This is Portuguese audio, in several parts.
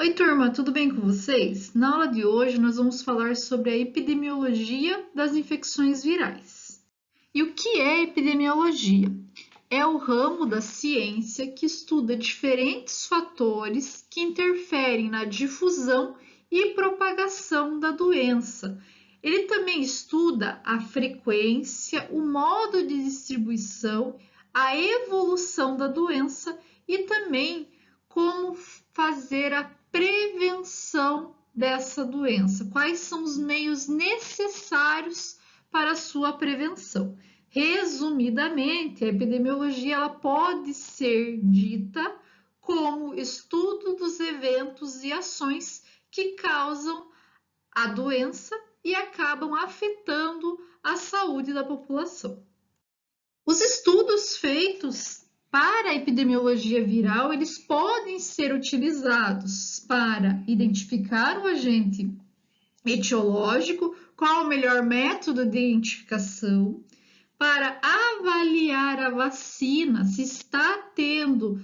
Oi, turma, tudo bem com vocês? Na aula de hoje, nós vamos falar sobre a epidemiologia das infecções virais. E o que é epidemiologia? É o ramo da ciência que estuda diferentes fatores que interferem na difusão e propagação da doença. Ele também estuda a frequência, o modo de distribuição, a evolução da doença e também como fazer a prevenção dessa doença. Quais são os meios necessários para a sua prevenção? Resumidamente, a epidemiologia ela pode ser dita como estudo dos eventos e ações que causam a doença e acabam afetando a saúde da população. Os estudos feitos para a epidemiologia viral, eles podem ser utilizados para identificar o agente etiológico, qual o melhor método de identificação, para avaliar a vacina, se está tendo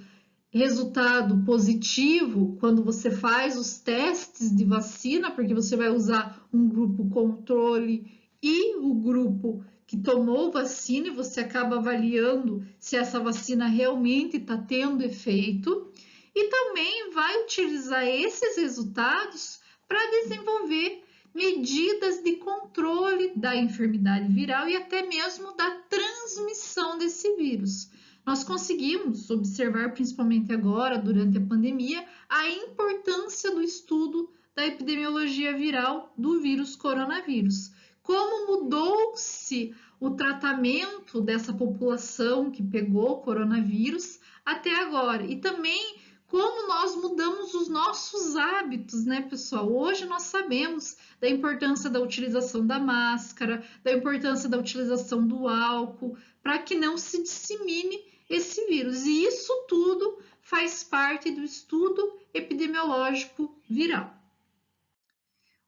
resultado positivo quando você faz os testes de vacina, porque você vai usar um grupo controle e o grupo que tomou vacina e você acaba avaliando se essa vacina realmente está tendo efeito. E também vai utilizar esses resultados para desenvolver medidas de controle da enfermidade viral e até mesmo da transmissão desse vírus. Nós conseguimos observar, principalmente agora, durante a pandemia, a importância do estudo da epidemiologia viral do vírus coronavírus. Como mudou-se o tratamento dessa população que pegou coronavírus até agora. E também como nós mudamos os nossos hábitos, né, pessoal? Hoje nós sabemos da importância da utilização da máscara, da importância da utilização do álcool, para que não se dissemine esse vírus. E isso tudo faz parte do estudo epidemiológico viral.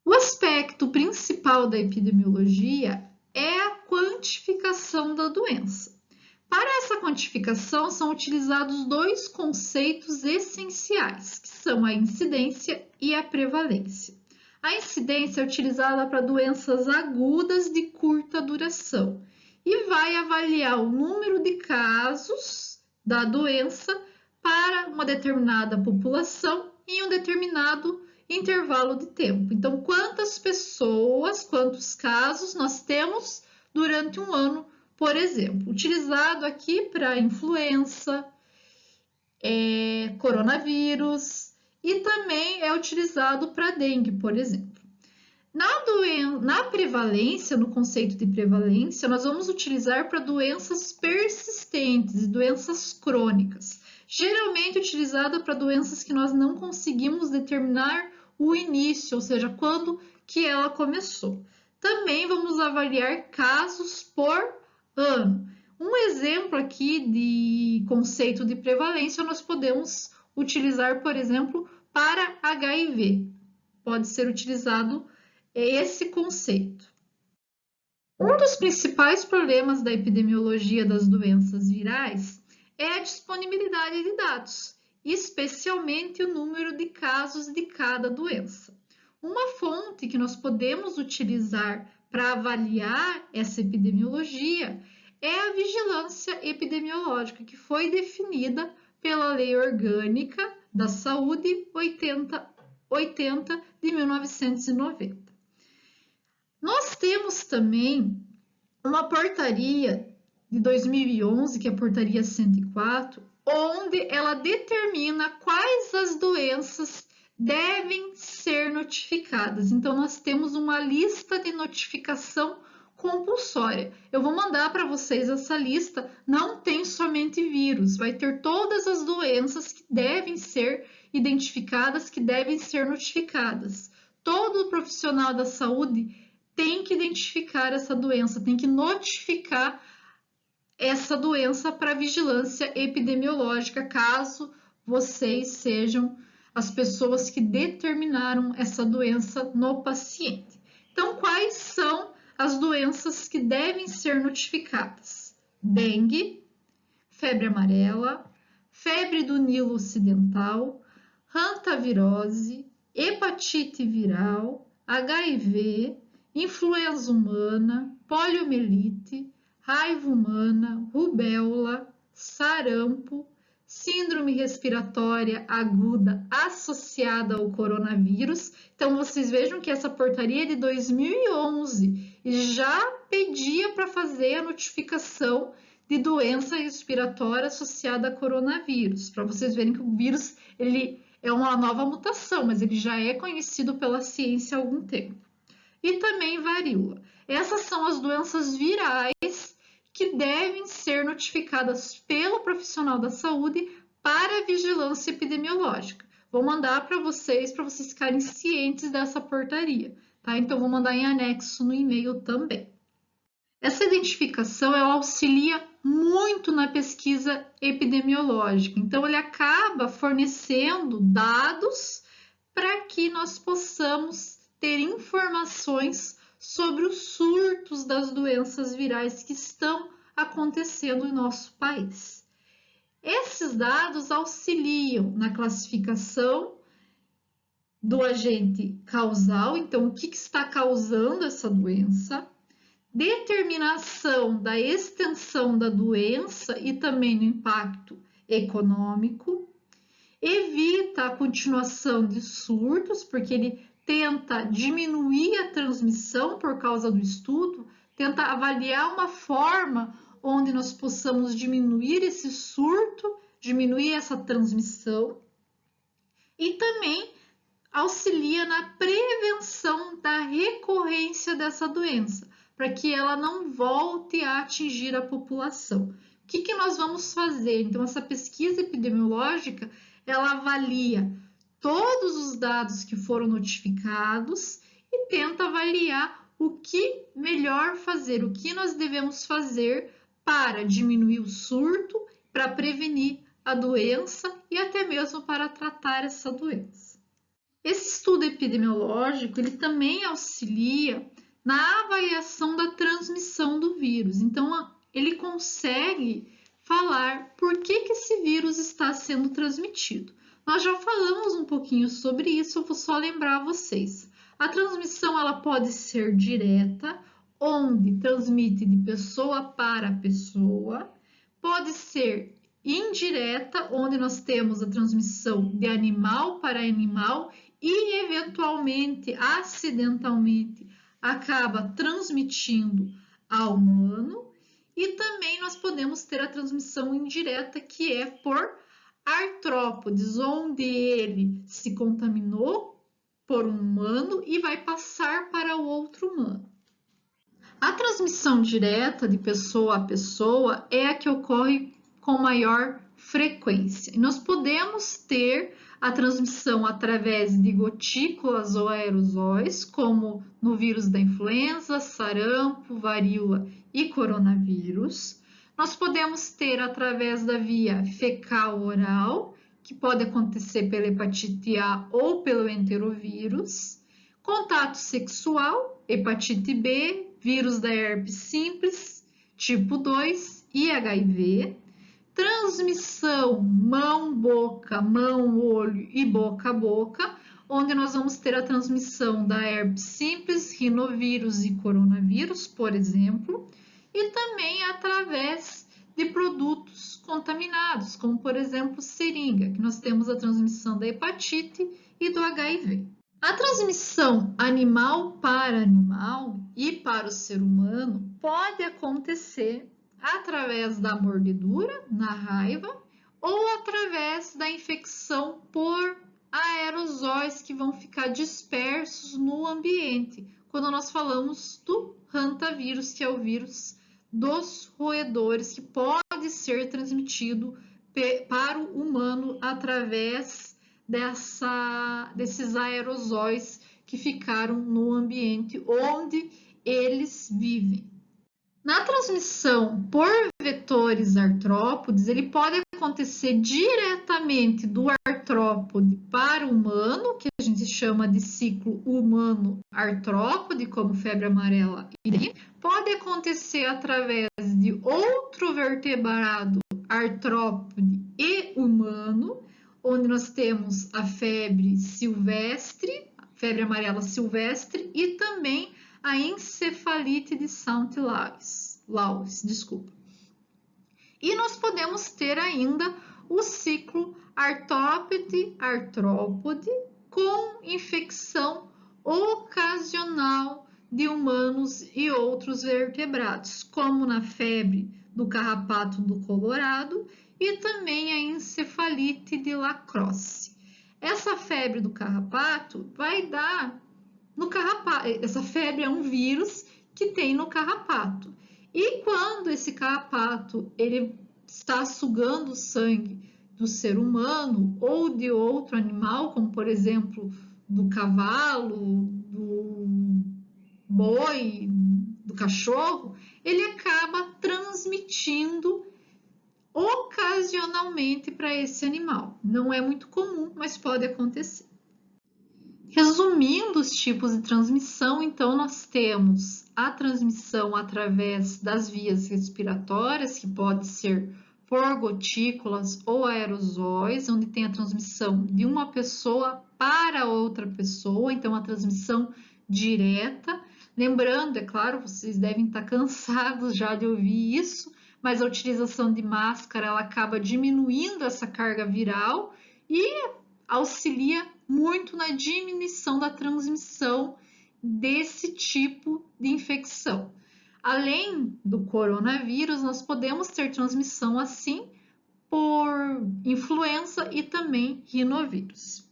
O aspecto principal da epidemiologia é a quantificação da doença. Para essa quantificação, são utilizados dois conceitos essenciais, que são a incidência e a prevalência. A incidência é utilizada para doenças agudas de curta duração e vai avaliar o número de casos da doença para uma determinada população em um determinado intervalo de tempo. Então, quantas pessoas, quantos casos nós temos durante um ano, por exemplo, utilizado aqui para influenza, coronavírus e também é utilizado para dengue, por exemplo. Na prevalência, no conceito de prevalência, nós vamos utilizar para doenças persistentes e doenças crônicas, geralmente utilizada para doenças que nós não conseguimos determinar o início, ou seja, quando que ela começou. Também vamos avaliar casos por ano. Um exemplo aqui de conceito de prevalência nós podemos utilizar, por exemplo, para HIV. Pode ser utilizado esse conceito. Um dos principais problemas da epidemiologia das doenças virais é a disponibilidade de dados, especialmente o número de casos de cada doença. Uma fonte que nós podemos utilizar para avaliar essa epidemiologia é a vigilância epidemiológica, que foi definida pela Lei Orgânica da Saúde 80 de 1990. Nós temos também uma portaria de 2011, que é a portaria 104, onde ela determina quais as doenças devem ser notificadas. Então, nós temos uma lista de notificação compulsória. Eu vou mandar para vocês essa lista, não tem somente vírus, vai ter todas as doenças que devem ser identificadas, que devem ser notificadas. Todo profissional da saúde tem que identificar essa doença, tem que notificar essa doença para vigilância epidemiológica, caso vocês sejam as pessoas que determinaram essa doença no paciente. Então, quais são as doenças que devem ser notificadas? Dengue, febre amarela, febre do Nilo Ocidental, hantavirose, hepatite viral, HIV, influenza humana, poliomielite, raiva humana, rubéola, sarampo, síndrome respiratória aguda associada ao coronavírus. Então, vocês vejam que essa portaria é de 2011 e já pedia para fazer a notificação de doença respiratória associada a coronavírus, para vocês verem que o vírus ele é uma nova mutação, mas ele já é conhecido pela ciência há algum tempo. E também varíola. Essas são as doenças virais que devem ser notificadas pelo profissional da saúde para a vigilância epidemiológica. Vou mandar para vocês ficarem cientes dessa portaria, tá? Então, vou mandar em anexo no e-mail também. Essa identificação ela auxilia muito na pesquisa epidemiológica, então ele acaba fornecendo dados para que nós possamos ter informações sobre os surtos das doenças virais que estão acontecendo em nosso país. Esses dados auxiliam na classificação do agente causal, então o que está causando essa doença, determinação da extensão da doença e também no impacto econômico, evita a continuação de surtos, porque ele tenta diminuir a transmissão por causa do estudo, tenta avaliar uma forma onde nós possamos diminuir esse surto, diminuir essa transmissão e também auxilia na prevenção da recorrência dessa doença, para que ela não volte a atingir a população. O que nós vamos fazer? Então, essa pesquisa epidemiológica, ela avalia todos os dados que foram notificados e tenta avaliar o que melhor fazer, o que nós devemos fazer para diminuir o surto, para prevenir a doença e até mesmo para tratar essa doença. Esse estudo epidemiológico, ele também auxilia na avaliação da transmissão do vírus. Então, ele consegue falar por que esse vírus está sendo transmitido. Nós já falamos um pouquinho sobre isso, eu vou só lembrar vocês. A transmissão ela pode ser direta, onde transmite de pessoa para pessoa, pode ser indireta, onde nós temos a transmissão de animal para animal e, eventualmente, acidentalmente, acaba transmitindo ao humano. E também nós podemos ter a transmissão indireta, que é por artrópodes, onde ele se contaminou por um humano e vai passar para o outro humano. A transmissão direta de pessoa a pessoa é a que ocorre com maior frequência. E nós podemos ter a transmissão através de gotículas ou aerosóis, como no vírus da influenza, sarampo, varíola e coronavírus. Nós podemos ter através da via fecal-oral, que pode acontecer pela hepatite A ou pelo enterovírus. Contato sexual, hepatite B, vírus da herpes simples, tipo 2 e HIV. Transmissão mão-boca, mão-olho e boca-a-boca, onde nós vamos ter a transmissão da herpes simples, rinovírus e coronavírus, por exemplo, e também através de produtos contaminados, como por exemplo seringa, que nós temos a transmissão da hepatite e do HIV. A transmissão animal para animal e para o ser humano pode acontecer através da mordedura, na raiva, ou através da infecção por aerosóis que vão ficar dispersos no ambiente, quando nós falamos do hantavírus, que é o vírus dos roedores, que pode ser transmitido para o humano através desses aerosóis que ficaram no ambiente onde eles vivem. Na transmissão por vetores artrópodes, ele pode acontecer diretamente do artrópode para o humano, que a gente chama de ciclo humano-artrópode, como febre amarela e dengue. Pode acontecer através de outro vertebrado artrópode e humano, onde nós temos a febre silvestre, febre amarela silvestre, e também a encefalite de Saint-Louis, desculpa. E nós podemos ter ainda o ciclo artrópode com infecção ocasional de humanos e outros vertebrados, como na febre do carrapato do Colorado e também a encefalite de Lacrosse. Essa febre do carrapato vai dar no carrapato. Essa febre é um vírus que tem no carrapato. E quando esse carrapato ele está sugando o sangue do ser humano ou de outro animal, como por exemplo do cavalo, do boi, do cachorro, ele acaba transmitindo ocasionalmente para esse animal. Não é muito comum, mas pode acontecer. Resumindo os tipos de transmissão, então nós temos a transmissão através das vias respiratórias, que pode ser por gotículas ou aerosóis, onde tem a transmissão de uma pessoa para outra pessoa, então a transmissão direta. Lembrando, é claro, vocês devem estar cansados já de ouvir isso, mas a utilização de máscara ela acaba diminuindo essa carga viral e auxilia muito na diminuição da transmissão desse tipo de infecção. Além do coronavírus, nós podemos ter transmissão assim por influenza e também rinovírus.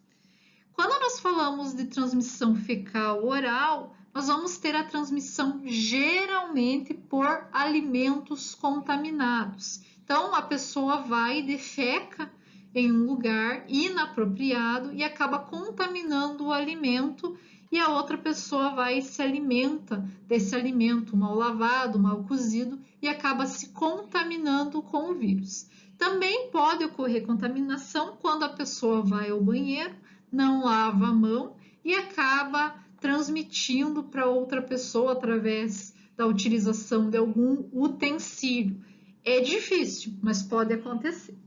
Quando nós falamos de transmissão fecal oral, nós vamos ter a transmissão geralmente por alimentos contaminados. Então, a pessoa vai e defeca em um lugar inapropriado e acaba contaminando o alimento e a outra pessoa vai e se alimenta desse alimento mal lavado, mal cozido e acaba se contaminando com o vírus. Também pode ocorrer contaminação quando a pessoa vai ao banheiro, não lava a mão e acaba transmitindo para outra pessoa através da utilização de algum utensílio. É difícil, mas pode acontecer.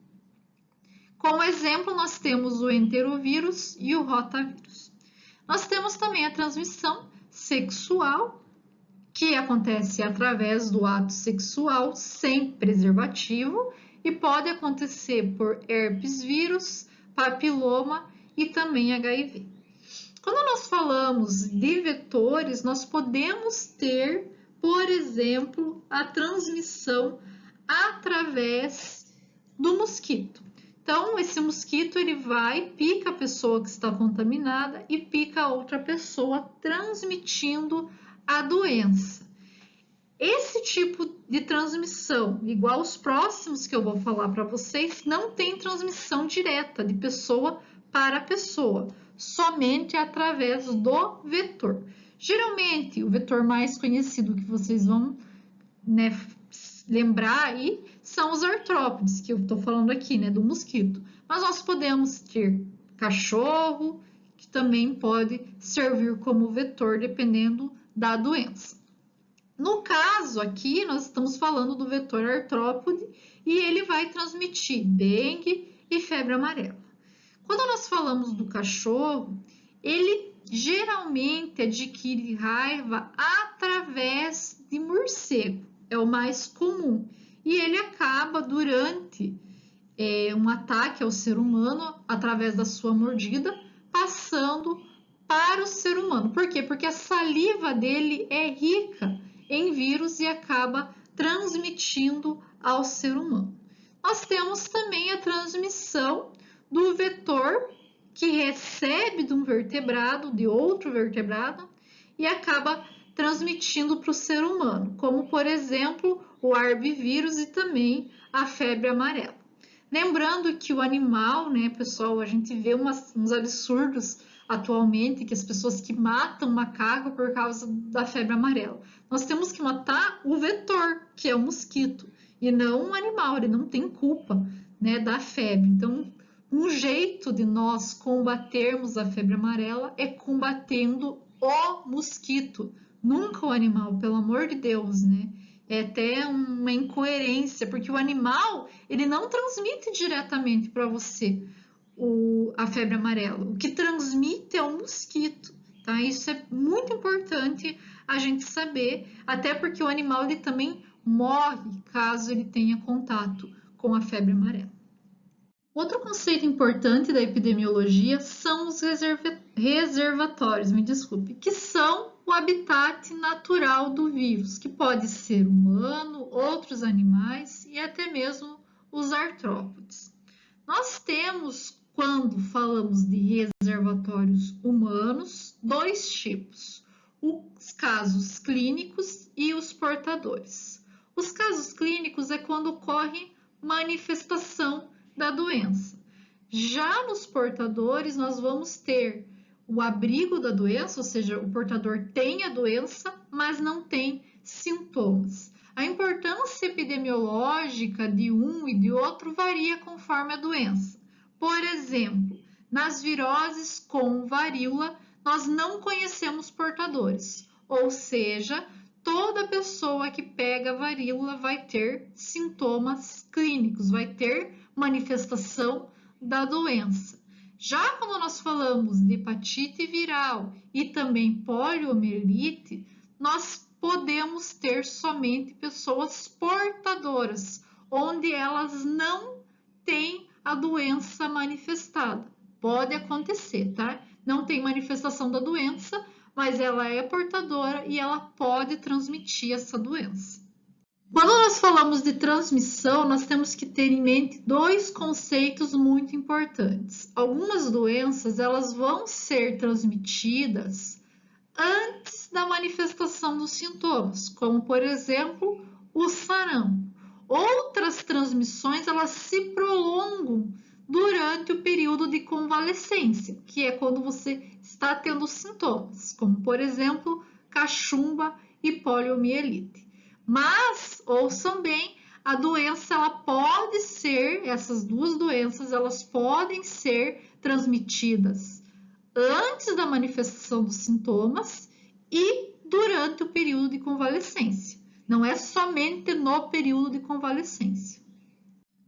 Como exemplo, nós temos o enterovírus e o rotavírus. Nós temos também a transmissão sexual, que acontece através do ato sexual sem preservativo e pode acontecer por herpes vírus, papiloma e também HIV. Quando nós falamos de vetores, nós podemos ter, por exemplo, a transmissão através do mosquito. Então, esse mosquito ele vai, pica a pessoa que está contaminada e pica a outra pessoa, transmitindo a doença. Esse tipo de transmissão, igual os próximos que eu vou falar para vocês, não tem transmissão direta de pessoa para pessoa, somente através do vetor. Geralmente, o vetor mais conhecido que vocês vão lembrar aí são os artrópodes, que eu estou falando aqui, do mosquito. Mas nós podemos ter cachorro, que também pode servir como vetor, dependendo da doença. No caso aqui, nós estamos falando do vetor artrópode e ele vai transmitir dengue e febre amarela. Quando nós falamos do cachorro, ele geralmente adquire raiva através de morcego, é o mais comum. E ele acaba durante um ataque ao ser humano, através da sua mordida, passando para o ser humano. Por quê? Porque a saliva dele é rica em vírus e acaba transmitindo ao ser humano. Nós temos também a transmissão do vetor que recebe de um vertebrado, de outro vertebrado, e acaba transmitindo para o ser humano, como por exemplo o arbivírus e também a febre amarela. Lembrando que o animal, pessoal, a gente vê uns absurdos atualmente, que as pessoas que matam macaco por causa da febre amarela. Nós temos que matar o vetor, que é o mosquito, e não o animal, ele não tem culpa, da febre. Então, um jeito de nós combatermos a febre amarela é combatendo o mosquito, nunca o animal, pelo amor de Deus, É até uma incoerência, porque o animal, ele não transmite diretamente para você. a febre amarela. O que transmite é o mosquito, tá? Isso é muito importante a gente saber, até porque o animal ele também morre caso ele tenha contato com a febre amarela. Outro conceito importante da epidemiologia são os reservatórios, que são o habitat natural do vírus, que pode ser humano, outros animais e até mesmo os artrópodes. Nós temos, quando falamos de reservatórios humanos, dois tipos: os casos clínicos e os portadores. Os casos clínicos é quando ocorre manifestação da doença. Já nos portadores, nós vamos ter o abrigo da doença, ou seja, o portador tem a doença, mas não tem sintomas. A importância epidemiológica de um e de outro varia conforme a doença. Por exemplo, nas viroses com varíola, nós não conhecemos portadores, ou seja, toda pessoa que pega varíola vai ter sintomas clínicos, vai ter manifestação da doença. Já quando nós falamos de hepatite viral e também poliomielite, nós podemos ter somente pessoas portadoras, onde elas não têm a doença manifestada. Pode acontecer, tá? Não tem manifestação da doença, mas ela é portadora e ela pode transmitir essa doença. Quando nós falamos de transmissão, nós temos que ter em mente dois conceitos muito importantes. Algumas doenças, elas vão ser transmitidas antes da manifestação dos sintomas, como por exemplo, o sarampo. Outras transmissões, elas se prolongam durante o período de convalescência, que é quando você está tendo sintomas, como por exemplo, cachumba e poliomielite. Mas, ouçam bem, a doença, ela pode ser, essas duas doenças, elas podem ser transmitidas antes da manifestação dos sintomas e durante o período de convalescência. Não é somente no período de convalescência.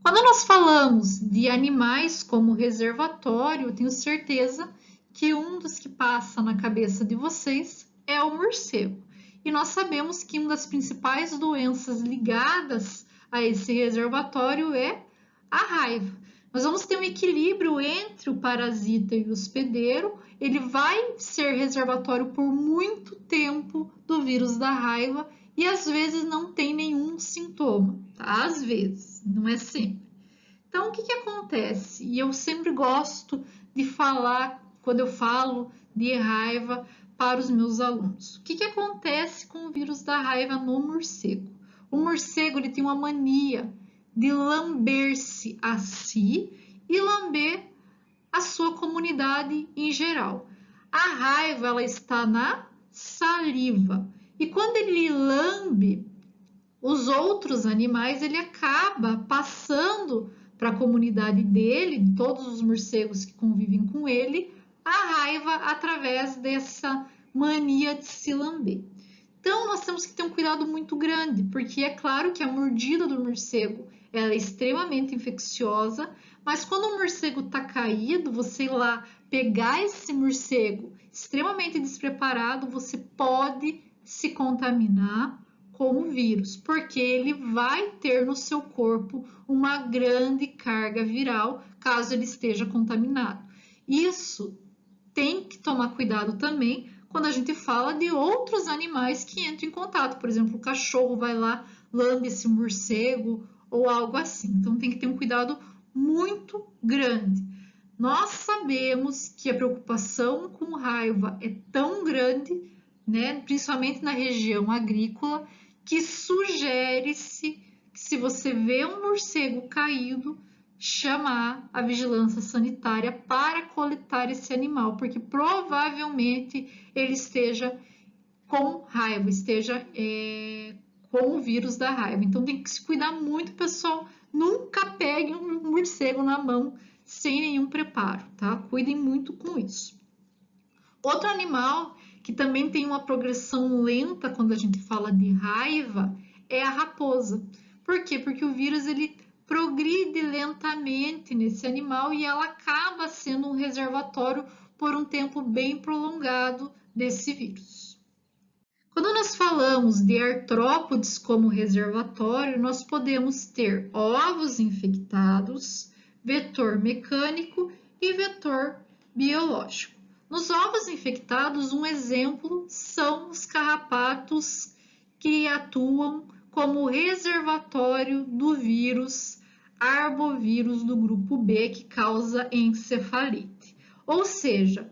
Quando nós falamos de animais como reservatório, eu tenho certeza que um dos que passa na cabeça de vocês é o morcego. E nós sabemos que uma das principais doenças ligadas a esse reservatório é a raiva. Nós vamos ter um equilíbrio entre o parasita e o hospedeiro. Ele vai ser reservatório por muito tempo do vírus da raiva e às vezes não tem nenhum sintoma, tá? Às vezes, não é sempre. Então, o que acontece? E eu sempre gosto de falar, quando eu falo de raiva, para os meus alunos. O que acontece com o vírus da raiva no morcego? O morcego ele tem uma mania de lamber-se a si e lamber a sua comunidade em geral. A raiva ela está na saliva e quando ele lambe os outros animais, ele acaba passando para a comunidade dele, de todos os morcegos que convivem com ele, a raiva através dessa mania de se lamber. Então, nós temos que ter um cuidado muito grande, porque é claro que a mordida do morcego ela é extremamente infecciosa, mas quando o morcego está caído, você ir lá pegar esse morcego extremamente despreparado, você pode se contaminar com o vírus, porque ele vai ter no seu corpo uma grande carga viral, caso ele esteja contaminado. Isso tem que tomar cuidado também quando a gente fala de outros animais que entram em contato. Por exemplo, o cachorro vai lá, lambe esse morcego ou algo assim. Então, tem que ter um cuidado muito grande. Nós sabemos que a preocupação com raiva é tão grande, né, principalmente na região agrícola, que sugere-se que se você vê um morcego caído, chamar a vigilância sanitária para coletar esse animal, porque provavelmente ele esteja com raiva, esteja com o vírus da raiva. Então tem que se cuidar muito, pessoal. Nunca peguem um morcego na mão sem nenhum preparo, tá? Cuidem muito com isso. Outro animal que também tem uma progressão lenta quando a gente fala de raiva é a raposa. Por quê? Porque o vírus ele progride lentamente nesse animal e ela acaba sendo um reservatório por um tempo bem prolongado desse vírus. Quando nós falamos de artrópodes como reservatório, nós podemos ter ovos infectados, vetor mecânico e vetor biológico. Nos ovos infectados, um exemplo são os carrapatos que atuam como reservatório do vírus arbovírus do grupo B, que causa encefalite. Ou seja,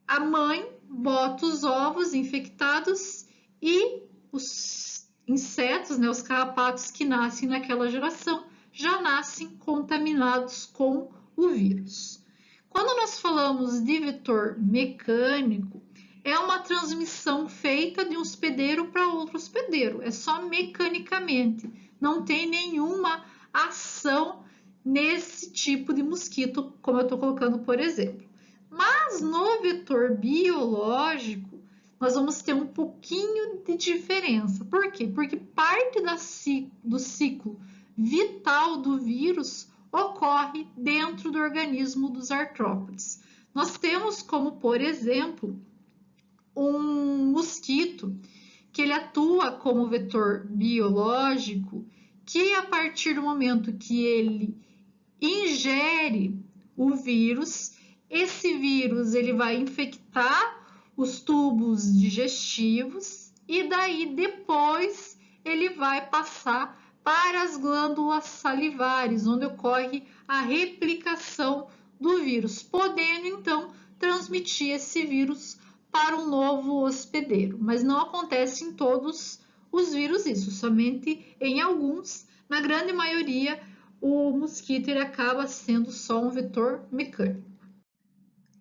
a mãe bota os ovos infectados e os insetos, os carrapatos que nascem naquela geração, já nascem contaminados com o vírus. Quando nós falamos de vetor mecânico, é uma transmissão feita de um hospedeiro para outro hospedeiro, é só mecanicamente, não tem nenhuma ação nesse tipo de mosquito, como eu estou colocando, por exemplo. Mas no vetor biológico, nós vamos ter um pouquinho de diferença. Por quê? Porque parte do ciclo vital do vírus ocorre dentro do organismo dos artrópodes. Nós temos como, por exemplo, um mosquito que ele atua como vetor biológico, que a partir do momento que ele ingere o vírus, esse vírus ele vai infectar os tubos digestivos e daí depois ele vai passar para as glândulas salivares, onde ocorre a replicação do vírus, podendo então transmitir esse vírus para um novo hospedeiro. Mas não acontece em todos os vírus isso, somente em alguns. Na grande maioria, o mosquito ele acaba sendo só um vetor mecânico.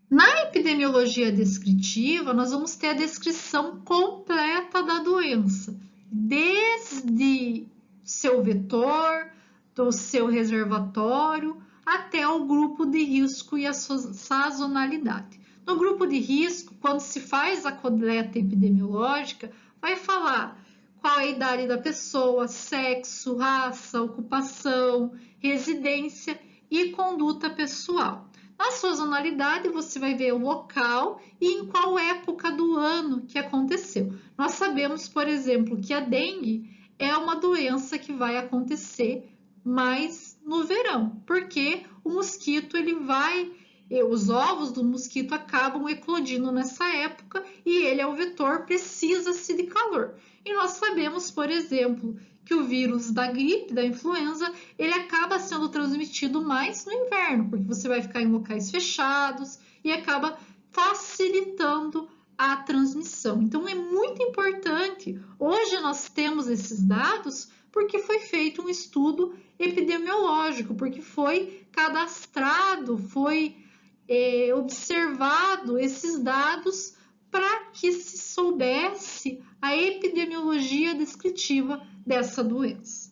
Na epidemiologia descritiva, nós vamos ter a descrição completa da doença, desde seu vetor, do seu reservatório, até o grupo de risco e a sazonalidade. No grupo de risco, quando se faz a coleta epidemiológica, vai falar qual é a idade da pessoa, sexo, raça, ocupação, residência e conduta pessoal. Na sazonalidade, você vai ver o local e em qual época do ano que aconteceu. Nós sabemos, por exemplo, que a dengue é uma doença que vai acontecer mais no verão, porque o mosquito os ovos do mosquito acabam eclodindo nessa época e ele é o vetor, precisa-se de calor. E nós sabemos, por exemplo, que o vírus da gripe, da influenza, ele acaba sendo transmitido mais no inverno, porque você vai ficar em locais fechados e acaba facilitando a transmissão. Então, é muito importante. Hoje nós temos esses dados porque foi feito um estudo epidemiológico, porque foi cadastrado, foi observado esses dados para que se soubesse a epidemiologia descritiva dessa doença.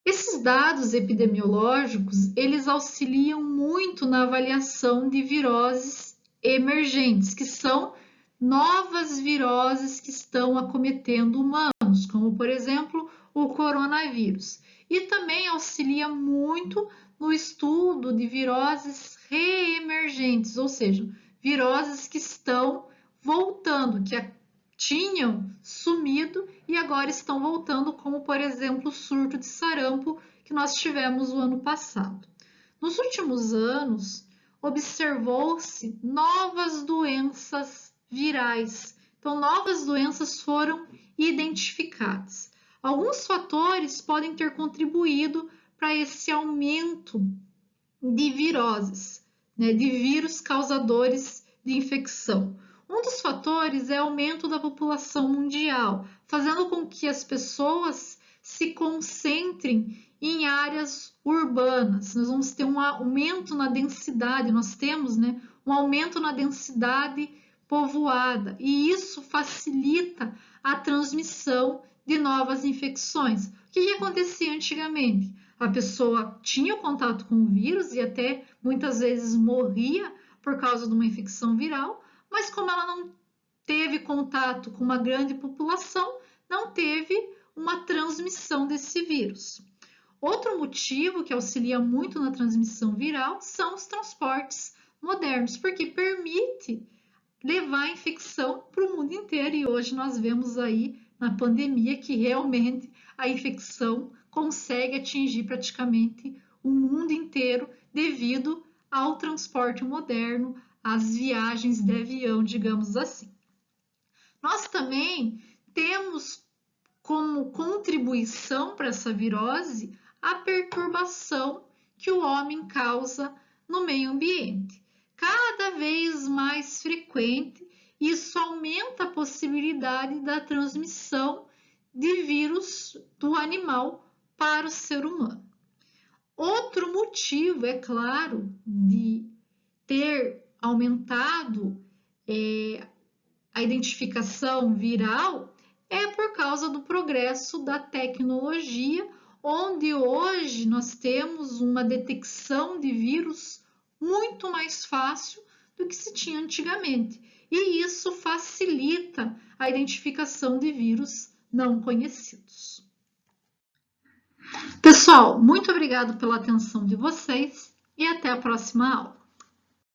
Esses dados epidemiológicos, eles auxiliam muito na avaliação de viroses emergentes, que são novas viroses que estão acometendo humanos, como por exemplo o coronavírus. E também auxilia muito no estudo de viroses reemergentes, ou seja, viroses que estão voltando, que tinham sumido e agora estão voltando, como por exemplo o surto de sarampo que nós tivemos o ano passado. Nos últimos anos, observou-se novas doenças virais. Então, novas doenças foram identificadas. Alguns fatores podem ter contribuído para esse aumento de viroses, de vírus causadores de infecção. Um dos fatores é o aumento da população mundial, fazendo com que as pessoas se concentrem em áreas urbanas. Nós vamos ter um aumento na densidade, nós temos um aumento na densidade povoada, e isso facilita a transmissão de novas infecções. O que acontecia antigamente? A pessoa tinha contato com o vírus e até muitas vezes morria por causa de uma infecção viral, mas como ela não teve contato com uma grande população, não teve uma transmissão desse vírus. Outro motivo que auxilia muito na transmissão viral são os transportes modernos, porque permite levar a infecção para o mundo inteiro. E hoje nós vemos aí na pandemia que realmente a infecção consegue atingir praticamente o mundo inteiro devido ao transporte moderno, às viagens de avião, digamos assim. Nós também temos como contribuição para essa virose a perturbação que o homem causa no meio ambiente. Cada vez mais frequente, isso aumenta a possibilidade da transmissão de vírus do animal para o ser humano. Outro motivo, é claro, de ter aumentado a identificação viral é por causa do progresso da tecnologia, onde hoje nós temos uma detecção de vírus muito mais fácil do que se tinha antigamente. E isso facilita a identificação de vírus não conhecidos. Pessoal, muito obrigado pela atenção de vocês e até a próxima aula.